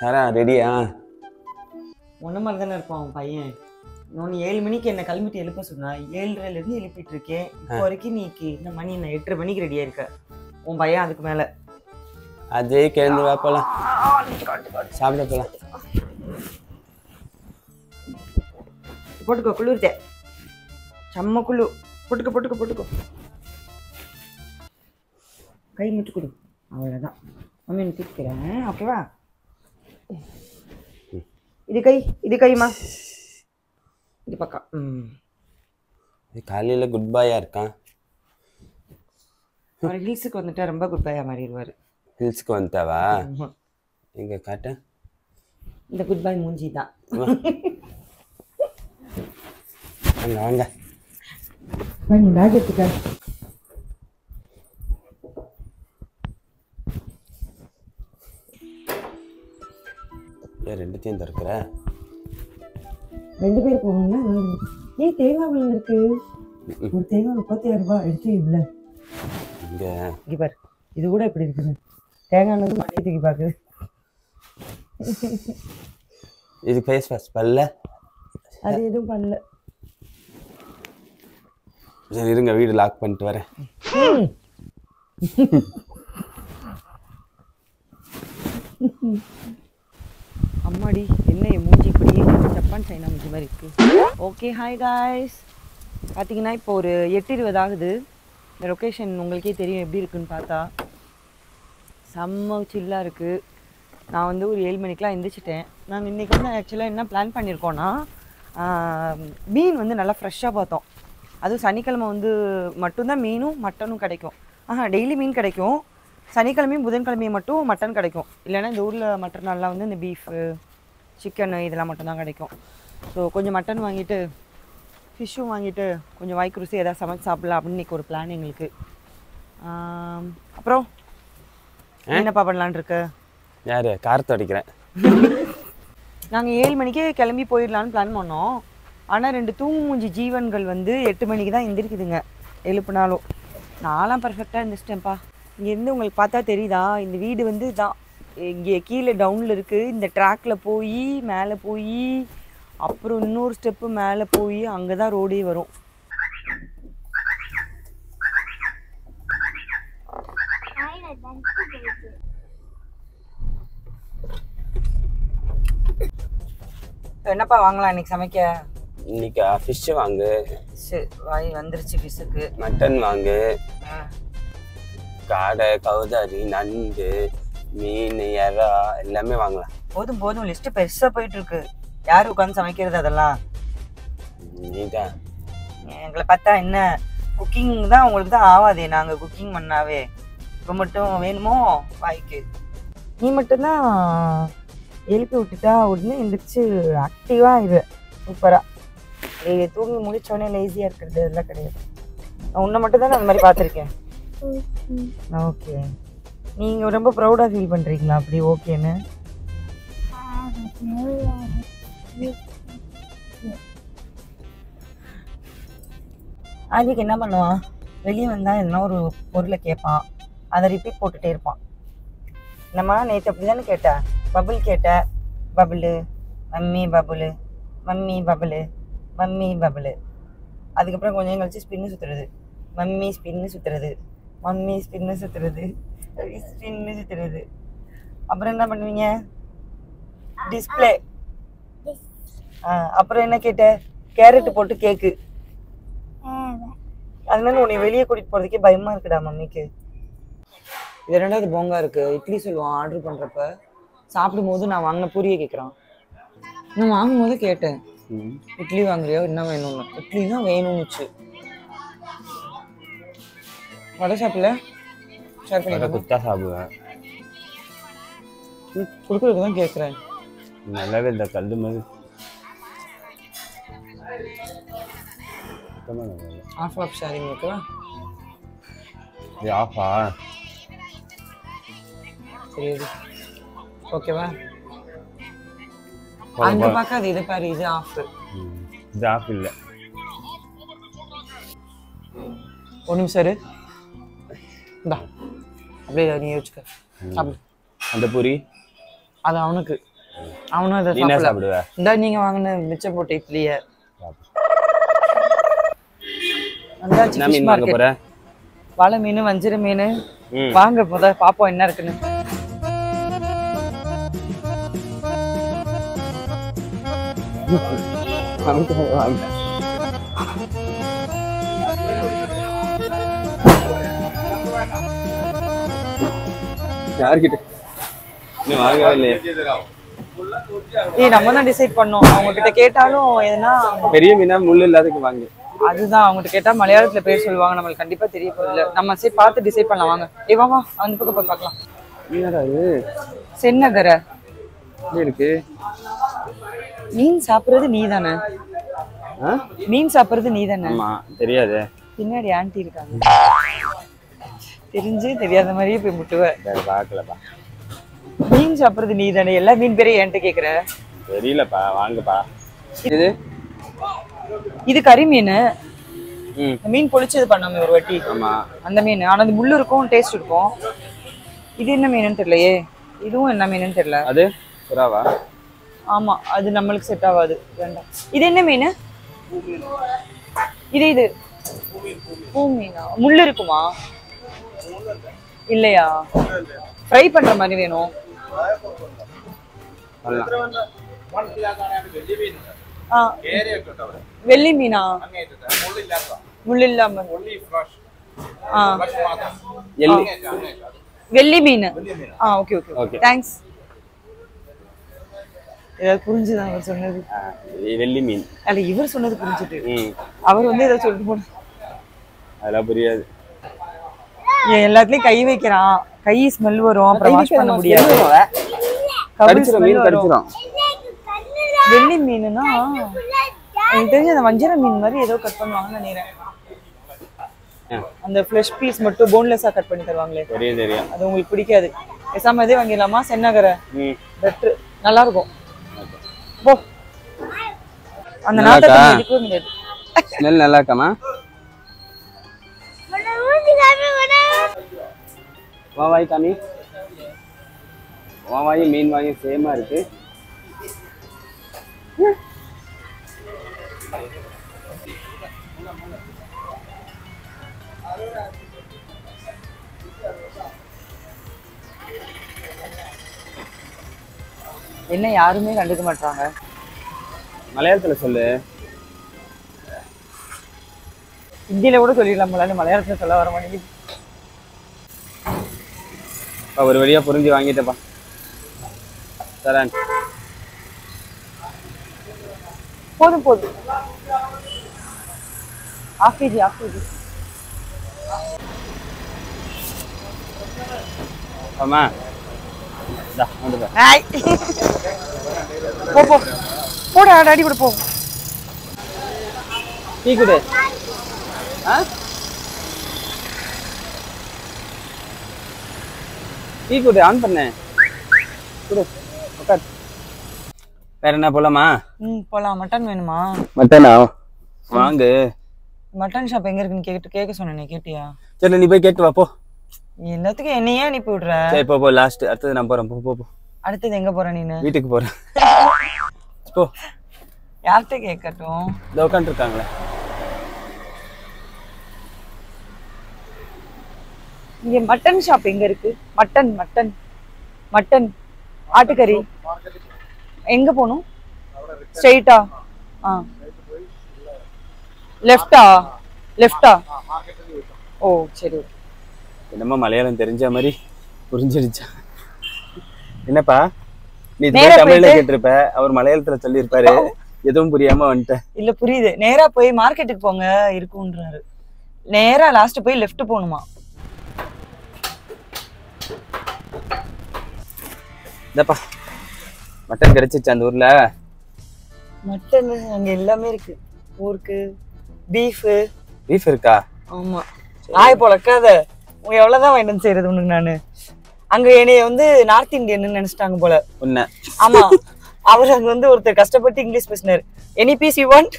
சாரா ரெடியா? ஒன்ன மாதிரி தானே இருப்பான் அவன் பையன். நான் 7 மணிக்கு என்ன கிளம்பிட்டு எழுப்ப சொன்னா 7:30 எழுப்பிட்டு இருக்கேன். இப்போ வரைக்கும் நீ இந்த மணி என்ன 8:30 மணிக்கு ரெடியா இருக்க. உன் பையன் அதுக்கு மேல. அதே கிளந்து வா போலாம். சாப்பிட போலாம். போட்டுக்கோ, குளிர்த்தே. செம்ம குளு. போட்டுக்கோ. கை முட்டு கொடு. அவ்வளோதான். மம்மி நீ தூக்கிறேன். ஓகேவா? இது கைமா. இது பக்கம். காலையில் குட் பாயா இருக்கான். அவர் ஹில்ஸுக்கு வந்துட்டா ரொம்ப குட் பாயா மாறிடுவார். ஹில்ஸுக்கு வந்துட்டாவா? எங்க காட்ட இந்த குட் பாய் மூஞ்சி தான். வாங்க நீ பேக் எடுத்துக்க. ஏன் ரெண்டுத்தையும் திறக்கிற? 2 பேர் போகணும்னா ஏன் தேங்காய் விழுந்திருக்கு. ஒரு தேங்காய் 36 ரூபாய் எடுத்து இல்லை இங்கே பாரு. இது கூட எப்படி இருக்குது? தேங்காய் வந்து மழை தூக்கி பார்க்குது. இது ஃபேஸ் வாஷ் பண்ணல? அது எதுவும் பண்ணல. சரி இருங்க, வீடு லாக் பண்ணிட்டு வரேன். அம்மாடி என்ன மூஞ்சி இப்படி ஜப்பான் சைனா மூஞ்சி மாதிரி இருக்குது. Okay hi guys. பார்த்தீங்கன்னா இப்போ ஒரு 8:20 ஆகுது. இந்த லொக்கேஷன் உங்களுக்கே தெரியும் எப்படி இருக்குன்னு பார்த்தா. செம்ம சில்லாக இருக்குது. நான் வந்து ஒரு 7 மணிக்கெலாம் எந்திரிச்சிட்டேன். நான் இன்றைக்கி வந்து ஆக்சுவலாக என்ன பிளான் பண்ணியிருக்கோன்னா, மீன் வந்து நல்லா ஃப்ரெஷ்ஷாக பார்த்தோம். அதுவும் சனிக்கிழமை வந்து மட்டும்தான் மீனும் மட்டனும் கிடைக்கும். டெய்லி மீன் கிடைக்கும். சனிக்கிழமையும் புதன்கிழமையும் மட்டும் மட்டன் கிடைக்கும். இல்லைன்னா இந்த ஊரில் மற்ற நாள்லாம் வந்து இந்த பீஃபு சிக்கனு இதெல்லாம் மட்டும்தான் கிடைக்கும். ஸோ கொஞ்சம் மட்டன் வாங்கிட்டு ஃபிஷ்ஷும் வாங்கிட்டு கொஞ்சம் வாய்க்கு ருசி எதாவது சமைச்சு சாப்பிடலாம் அப்படின்னு இன்றைக்கி ஒரு பிளான் எங்களுக்கு. அப்புறம் என்னப்பா பண்ணலான் இருக்கு? யார் காரத்தை அடிக்கிறேன். நாங்கள் 7 மணிக்கே கிளம்பி போயிடலான்னு பிளான் பண்ணோம். ஆனால் 2 தூங்கு மூஞ்சி ஜீவன்கள் வந்து 8 மணிக்கு தான் எந்திரிக்குதுங்க எழுப்புனாலும். நான்லாம் பர்ஃபெக்டாக எந்திரிச்சிட்டேன்ப்பா. இங்கேருந்து உங்களுக்கு பார்த்தா தெரியுதா, இந்த வீடு வந்து தான் இங்கே கீழே டவுனில் இருக்குது. இந்த ட்ராக்கில் போய் மேலே போய் அப்புறம் இன்னொரு ஸ்டெப்பு மேலே போய் அங்கே தான் ரோடே வரும். என்னப்பா வாங்கலாம் இன்னைக்கு சமைக்க? இன்னைக்கு ஃபிஷ் வாங்கு. வாய் வந்துருச்சு ஃபிஷ்ஷுக்கு. மட்டன் வாங்கு. காடை, கவுதாரி, நண்டு, மீன், இறா எல்லாமே வாங்கலாம். போதும் லிஸ்ட்டு பெருசாக போயிட்டு இருக்கு. யார் உட்காந்து சமைக்கிறது அதெல்லாம்? நீதான். எங்களை பார்த்தா என்ன குக்கிங் தான் உங்களுக்கு தான் ஆகாதே. நாங்கள் குக்கிங் பண்ணாவே இப்போ மட்டும் வேணுமோ வாய்க்கு? நீ மட்டும்தான் எழுப்பி விட்டுட்டா உடனே எந்திரிச்சு ஆக்டிவாக இரு. சூப்பராக தூங்கி முடிச்சோடனே லேசியாக இருக்கிறது எல்லாம் கிடையாது. நான் உன்னை மட்டும் தான் அந்த மாதிரி பார்த்துருக்கேன். ஓகே, நீங்கள் ரொம்ப ப்ரௌடாக ஃபீல் பண்ணுறீங்களா அப்படி? ஓகேன்னு ஆதிக்கு என்ன பண்ணுவான்? வெளியே வந்தால் எதுனா ஒரு பொருளை கேட்பான். அதை ரிப்பீட் போட்டுகிட்டே இருப்பான். நம்ம நேற்று அப்படி தானே கேட்டேன். பபுள் கேட்ட, Bablu mummy Bablu, mummy Bablu, mummy Bablu. அதுக்கப்புறம் கொஞ்சம் கழிச்சு ஸ்பின்னு சுற்றுறது, மம்மி ஸ்பின்னு சுற்றுறது, மம்மி ஸ்பின்னு சுற்றுறது, ஸ்பின்னு சுற்றுறது. அப்புறம் என்ன பண்ணுவீங்க? டிஸ்பிளே. அப்புறம் என்ன கேட்ட? கேரட்டு போட்டு கேக்கு. அதனால உன்னை வெளியே கூட்டிகிட்டு போகிறதுக்கே பயமாக இருக்குடா மம்மிக்கு. இது 2வது போங்கா இருக்குது. இட்லி சொல்லுவான் ஆர்டர் பண்ணுறப்ப. சாப்பிடும் போது நான் வாங்கின பூரியை கேட்குறான். நான் வாங்கும் போது கேட்டேன், இட்லி வாங்குறியா என்ன வேணும்னு. இட்லி தான் வேணும்னுச்சு. வடை சாப்பிடல? ஷேர் பண்ணி குத்தா சாப்பிடுவேன். கொடுக்குறதுக்கு தான் கேட்குறேன். நல்லாவே இந்த கல் மாதிரி ஆஃப் ஷேரிங் ஓகேவா? இது ஆஃபா? சரி ஓகேவா? அங்கே பார்க்காது, இது பாரு, இது ஆஃப். இது ஆஃப் இல்லை. ஒரு நிமிஷம் இரு. இந்தா அப்படியே நீ வச்சுக்க. சாப்பிடு. அந்த பூரி அது அவனுக்கு. அவனும் அதை நீ என்ன சாப்பிடுவ? இந்த நீங்க வாங்கின மிச்சம் போட்ட இட்லியை என்ன மீன் வாங்க போற? வாழை மீன், வஞ்சிர மீன் வாங்க போத பாப்போம் என்ன இருக்குன்னு. யார்கிட்ட நீ வாங்கவே இல்லையே. நம்ம தான் டிசைட் பண்ணோம். அவங்க கிட்ட கேட்டாலும் எதுனா பெரிய மீனா முள்ளு இல்லாததுக்கு வாங்க. அதுதான் அவங்க கிட்ட கேட்டா மலையாளத்துல பேர் சொல்லுவாங்க, நம்மளுக்கு கண்டிப்பா தெரிய போதில்ல. நம்ம சரி பார்த்து டிசைட் பண்ணலாம் வாங்க. வாமா அந்த பக்கம் போய் பார்க்கலாம். என்னடா இது? சென்னகரை இருக்கு. மீன் சாப்பிடுறது நீ தானே? மீன் சாப்பிடுறது நீ தானே? ஆமா தெரியாது. பின்னாடி ஆண்டி இருக்காங்க, தெரிஞ்சு தெரியாத மாதிரியே போய் முட்டுவ. பாக்கலப்பா. மீன் சாப்பிடுறது நீ தானே? எல்லா மீன் பேரையும் என்கிட்ட கேக்குற? தெரியலப்பா, வாங்கப்பா. இது கறி மீன். மீன் பொழிச்சது பண்ணாம ஒரு வாட்டி. ஆமா அந்த மீன். ஆனா அது முள்ளு இருக்கும், டேஸ்ட் இருக்கும். இது என்ன மீனுன்னு தெரியலையே. இதுவும் என்ன மீனுன்னு தெரியல. அது புறாவா? ஆமா அது நம்மளுக்கு செட் ஆகாது, வேண்டாம். இது என்ன மீன்? இது பூ மீனா? முள்ளு இருக்குமா? இல்லையா? ஃப்ரை பண்ற மாதிரி வேணும். வெள்ளி மீனா? முள்ளு இல்லாம வெள்ளி மீன். Okay okay okay, thanks. ஏதாவது புரிஞ்சுதான் அவர் சொன்னது? வெள்ளி மீன் அல்ல, இவர் சொன்னது புரிஞ்சுட்டு அவர் வந்து ஏதாவது சொல்லிட்டு போன. அதெல்லாம் புரியாது. எல்லாத்துலயும் கை வைக்கிறான், கை ஸ்மெல் வரும், அப்புறம் வாஷ் பண்ண முடியாது. வெள்ளி மீனுனா எனக்கு தெரிஞ்சு அந்த வஞ்சிர மீன் மாதிரி ஏதோ கட் பண்ணுவாங்கன்னு நினைக்கிறேன். அந்த ஃப்ளஷ் பீஸ் மட்டும் போன்லெஸ்ஸா கட் பண்ணி தருவாங்களே, தெரியும். அது உங்களுக்கு பிடிக்காது. பேசாம இதே வாங்கிடலாமா? சென்னகரை பெட்ரு, நல்லா இருக்கும். போ, அந்த நாட்டை எடுக்கவே முடியாது. ஸ்மெல் நல்லா இருக்காமா? வாவாய் காமி, வாவாய் மீன் வாங்கி சேமா இருக்கு. என்ன யாருமே கண்டுக்க மாட்டாங்க. மலையாளத்துல சொல்லு. ஹிந்தியில கூட சொல்லிடலாம், மலையாளத்துல சொல்ல வர மாட்டேங்குது. ஒரு வழியா புரிஞ்சு வாங்கிட்டப்பா. சரண் போதும் போதும். ஆஃபீஜி ஆஃபீஜி. ஆமா போ போ போடா, டாடி கூட போ. டீ குடு. டீ குடு, ஆன் பண்ணு. குடு, உட்கார். வேற என்ன போலாமா? போலாம். மட்டன் வேணுமா? மட்டனா வாங்கு. மட்டன் ஷாப் எங்க இருக்குன்னு கேட்க சொன்னேன், கேட்டியா? சரி நீ போய் கேட்டு வா போ. எல்லாத்துக்கும் என்னையே அனுப்பி விடுற. சரி போ லாஸ்ட். அடுத்தது நான் போறேன். போ போ. அடுத்தது எங்க போற நீனு? வீட்டுக்கு போறேன். போ. யார்கிட்ட கேட்கட்டும்? இந்த உட்காந்து இருக்காங்களே. இங்க மட்டன் ஷாப் எங்க இருக்கு? மட்டன் மட்டன் மட்டன் ஆட்டுக்கறி எங்க போகணும்? ஸ்ட்ரெயிட்டா? லெஃப்டா? லெஃப்டா? ஓ சரி ஓகே. என்னமோ மலையாளம் தெரிஞ்ச மாதிரி புரிஞ்சிருச்சா? என்னப்பா நீ தமிழ்ல கேட்டிருப்ப, அவர் மலையாளத்துல சொல்லியிருப்பாரு, எதுவும் புரியாம வந்துட்ட. இல்ல புரியுது. நேரா போய் மார்க்கெட்டுக்கு போங்க இருக்குன்றாரு. நேரா லாஸ்ட் போய் லெஃப்ட் போகணுமா? இதப்பா மட்டன் கிடைச்சிச்சு அந்த ஊர்ல. மட்டன் அங்க எல்லாமே இருக்கு. ஊருக்கு பீஃப். பீஃப் இருக்கா? ஆமா. நாய் பொழக்காத, உங்க எவ்வளவுதான் வாங்கிட்டு செய்யறது உனக்கு. நானு அங்க என்னைய வந்து நார்த் இந்தியன் நினைச்சிட்டாங்க போல. உன்ன? ஆமா. அவர் அங்க வந்து ஒருத்தர் கஷ்டப்பட்டு இங்கிலீஷ் பேசினாரு. Any piece you want?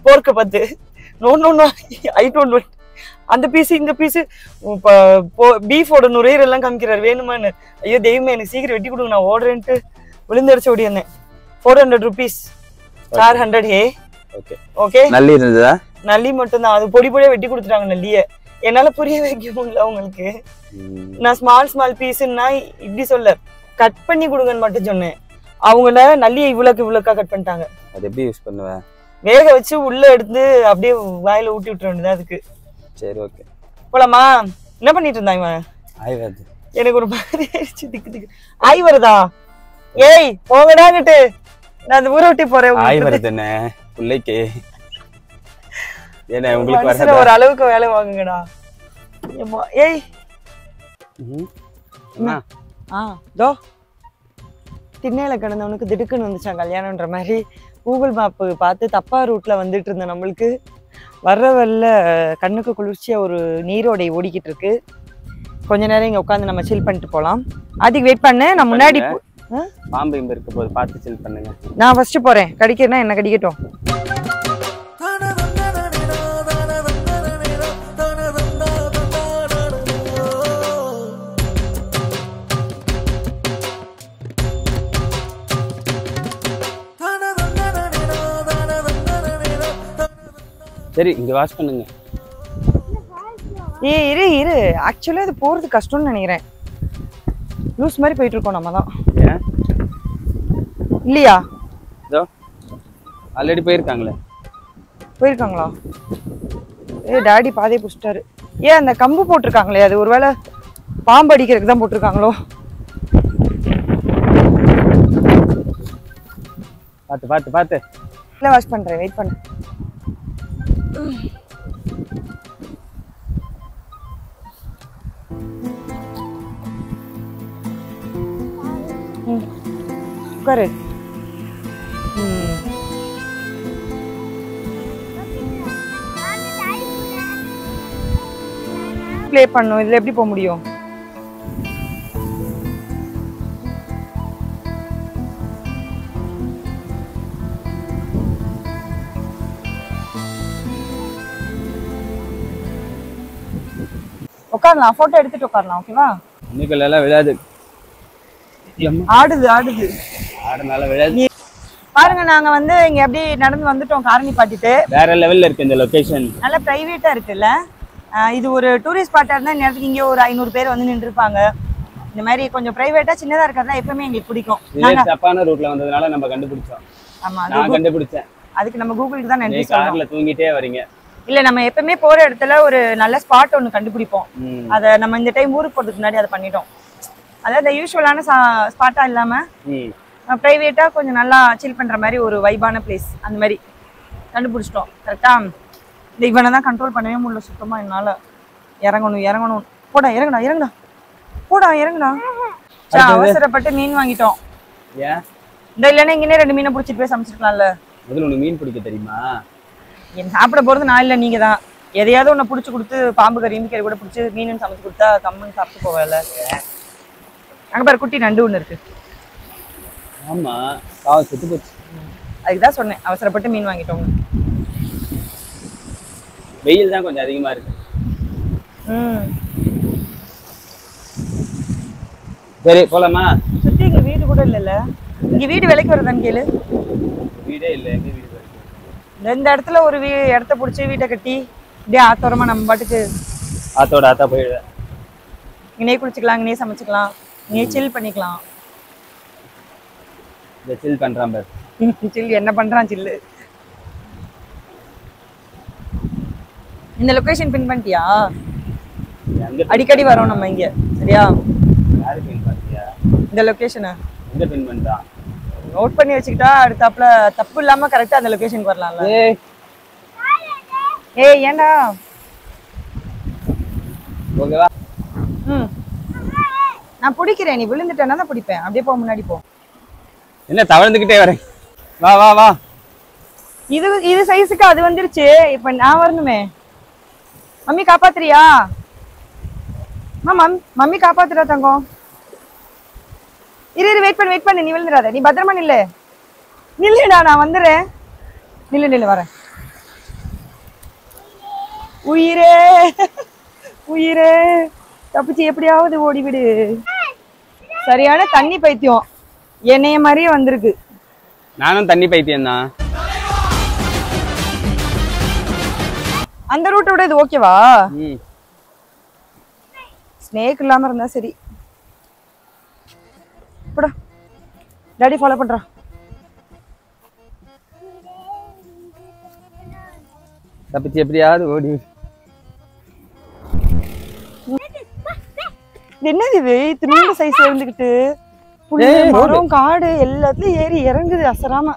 போர்க்க 10. No no no I don't want. அந்த பீஸ் இந்த பீஸ் பீஃபோட நுரையீரல் எல்லாம் காமிக்கிறாரு. வேணுமான்னு. ஐயோ தெய்வமே எனக்கு சீக்கிரம் வெட்டி கொடுங்க, நான் ஓடுறேன்ட்டு விழுந்தடிச்சு ஓடி வந்தேன். 400 rupees 400 ஹே. Okay okay. நல்லி இருந்ததா? நல்லி மட்டும் தான், அது பொடி பொடியா வெட்டி கொடுத்துட்டாங்க நல்லிய. என்னால புரிய வைக்க முடியல உங்களுக்கு. நான் ஸ்மால் பீஸ்ன்னா இப்படி சொல்ல, கட் பண்ணி கொடுங்கன்னு மட்டும் சொன்னேன். அவங்கள நல்லியை இவ்வளோக்கா கட் பண்ணிட்டாங்க. அது எப்படி யூஸ் பண்ணுவேன்? வேக வச்சு உள்ள எடுத்து அப்படியே வாயில ஊட்டி விட்டுற வேண்டியது அதுக்கு. சரி ஓகே போலாமா? என்ன பண்ணிட்டு இருந்தாங்க? ஆய் வருது. எனக்கு ஒரு மாதிரி ஆயிடுச்சு. திக்கு ஆய் வருதா? ஏய் போங்கடாங்கிட்டு, நான் அந்த ஊரை விட்டு போறேன். ஆய் வருதுன்னு பிள்ளைக்கு என்ன உங்களுக்கு வரல, ஒரு அளவுக்கு வேலை வாங்குங்கடா. ஏய் தோ திண்ணையில கிடந்தவனுக்கு திடுக்குன்னு வந்துச்சான் கல்யாணம்ன்ற மாதிரி. கூகுள் மேப்பு பார்த்து தப்பா ரூட்ல வந்துட்டு இருந்த நம்மளுக்கு வர்ற வரல கண்ணுக்கு குளிர்ச்சியா ஒரு நீரோடை ஓடிக்கிட்டு இருக்கு. கொஞ்ச நேரம் இங்க உட்காந்து நம்ம சில் பண்ணிட்டு போலாம். அதுக்கு வெயிட் பண்ணு, நான் முன்னாடி பாம்பு இங்க இருக்க போது பார்த்து சில் பண்ணுங்க. நான் ஃபர்ஸ்ட் போறேன். கடிக்கிறேன்னா என்ன கடிக்கட்டும். சரி இங்க வாஷ் பண்ணுங்க. இரு ஆக்சுவலா இது போறது கஷ்டம்னு நினைக்கிறேன். லூஸ் மாதிரி போயிட்டு இருக்கோம் நம்ம தான். இல்லையா? இதோ ஆல்ரெடி போயிருக்காங்களா? டாடி பாதையை புடிச்சிட்டாரு. ஏன் அந்த கம்பு போட்டிருக்காங்களே, அது ஒருவேளை பாம்பு அடிக்கிறதுக்கு தான் போட்டிருக்காங்களோ? பார்த்து இல்லை வாஷ் பண்றேன், வெயிட் பண்ணு. உட்காரு. ப்ளே பண்ணும். இதுல எப்படி போக முடியும்? உட்காரலாம், போட்டோ எடுத்துட்டு உட்காரலாம். ஓகேவா? இன்னைக்குள்ள எல்லாம் விளையாடு. ஆடுது ஆடுனால விளையாடு. பாருங்க, நாங்க வந்து இங்க எப்படி நடந்து வந்துட்டோம். காரணி பாட்டிட்டு வேற லெவல்ல இருக்கு இந்த லொகேஷன். நல்ல பிரைவேட்டா இருக்குல்ல. இது ஒரு டூரிஸ்ட் ஸ்பாட்டா இருந்தா இந்த இடத்துக்கு இங்க ஒரு 500 பேர் வந்து நின்று இருப்பாங்க. இந்த மாதிரி கொஞ்சம் பிரைவேட்டா சின்னதா இருக்கிறதா எப்பவுமே எங்களுக்கு பிடிக்கும். நாங்க தப்பான ரூட்ல வந்ததனால நம்ம கண்டுபிடிச்சோம். ஆமா, நான் கண்டுபிடிச்சேன். அதுக்கு நம்ம கூகுளுக்கு தான் நன்றி சொல்லணும். கார்ல தூங்கிட்டே வரீங்க. இல்ல, நம்ம எப்பவுமே போற இடத்துல ஒரு நல்ல ஸ்பாட் ஒன்னு கண்டுபிடிப்போம். அத நம்ம இந்த டைம் ஊருக்கு போறதுக்கு முன்னாடி அதை பண்ணிட்டோம். அதாவது யூஷுவலான ஸ்பாட்டா இல்லாம பிரைவேட்டா கொஞ்சம் நல்லா சில் பண்ற மாதிரி ஒரு வைபான பிளேஸ் அந்த மாதிரி கண்டுபிடிச்சிட்டோம். கரெக்டா? இந்த இவனை தான் கண்ட்ரோல் பண்ணவே முடியல சுத்தமா என்னால. இறங்கணும் இறங்குடா. அவசரப்பட்டு மீன் வாங்கிட்டோம். இந்த இல்லைன்னா இங்கே 2 மீனை பிடிச்சிட்டு போய் சமைச்சிருக்கலாம்ல. முதல்ல உனக்கு மீன் பிடிக்க தெரியுமா? என் சாப்பிட போறது நான் இல்லை, நீங்க தான். எதையாவது ஒன்று பிடிச்சி கொடுத்து பாம்பு கறி கறி கூட பிடிச்சி மீன் சமைச்சு கொடுத்தா கம்முன்னு சாப்பிட்டு போவேல. அங்க பாரு குட்டி நண்டு ஒன்று இருக்கு. ஆமா, பாவம் செத்து போச்சு. அதுக்குதான் சொன்னேன் அவசரப்பட்டு மீன் வாங்கிட்டோம். வெயில் தான் கொஞ்சம் அதிகமா இருக்கு. சரி போலாமா? சுத்தி இங்க வீடு கூட இல்லைல்ல. இங்க வீடு விலைக்கு வருதான்னு கேளு. வீடே இல்லை. எங்க வீடு? இந்த இடத்துல ஒரு இடத்த பிடிச்சி வீட்டை கட்டி இப்படியே ஆத்தோரமா நம்ம பாட்டுக்கு ஆத்தா போயிடுவேன். இங்கேயே குளிச்சுக்கலாம், இங்கேயே சமைச்சுக்கலாம், இங்கேயே சில் பண்ணிக்கலாம். சில் பண்றான் பாரு. சில் என்ன பண்றான் சில்லு. இந்த லொகேஷன் பின் பண்ணிட்டியா? அடிக்கடி வரோம் நம்ம இங்க. சரியா? யாரு பின் பண்ணிட்டியா? இந்த லொகேஷனை எங்க பின் பண்ணிட்டா? நோட் பண்ணி வச்சுக்கிட்டா அடுத்தாப்புல தப்பு இல்லாம கரெக்டா அந்த லொகேஷனுக்கு வரலாம்ல. ஏய் ஏண்டா? ஓகேவா? நான் பிடிக்கிறேன், நீ விழுந்துட்டேன்னா தான் பிடிப்பேன். அப்படியே போ, முன்னாடி போ. என்ன தவழ்ந்துகிட்டே வரேன்? வா. இது சைஸுக்கு அது வந்துருச்சு. இப்ப நான் வரணுமே. மம்மி காப்பாத்துறியா? மம்மி காப்பாத்துறா தங்கம். இரு வெயிட் பண்ணு. நீ விழுந்துடாத. நீ பத்திரமா நில்லுடா. நான் வந்துடுறேன். நில்லு வரேன். உயிரே தப்பிச்சு எப்படியாவது ஓடிவிடு. சரியான தண்ணி பைத்தியம். என்னைய மாதிரியே வந்திருக்கு. நானும் தண்ணி பைத்தியம் தான். அந்த ரூட்டை விட இது ஓகேவா? ஸ்னேக் இல்லாம இருந்தா சரி. போடா, டாடி ஃபாலோ பண்றான். தப்பிச்சு எப்படியாவது ஓடி. என்னது இது இத்தினோண்டு சைஸ்ல இருந்துகிட்டு மரம் காடு எல்லாத்துலயும் ஏறி இறங்குது அசராம.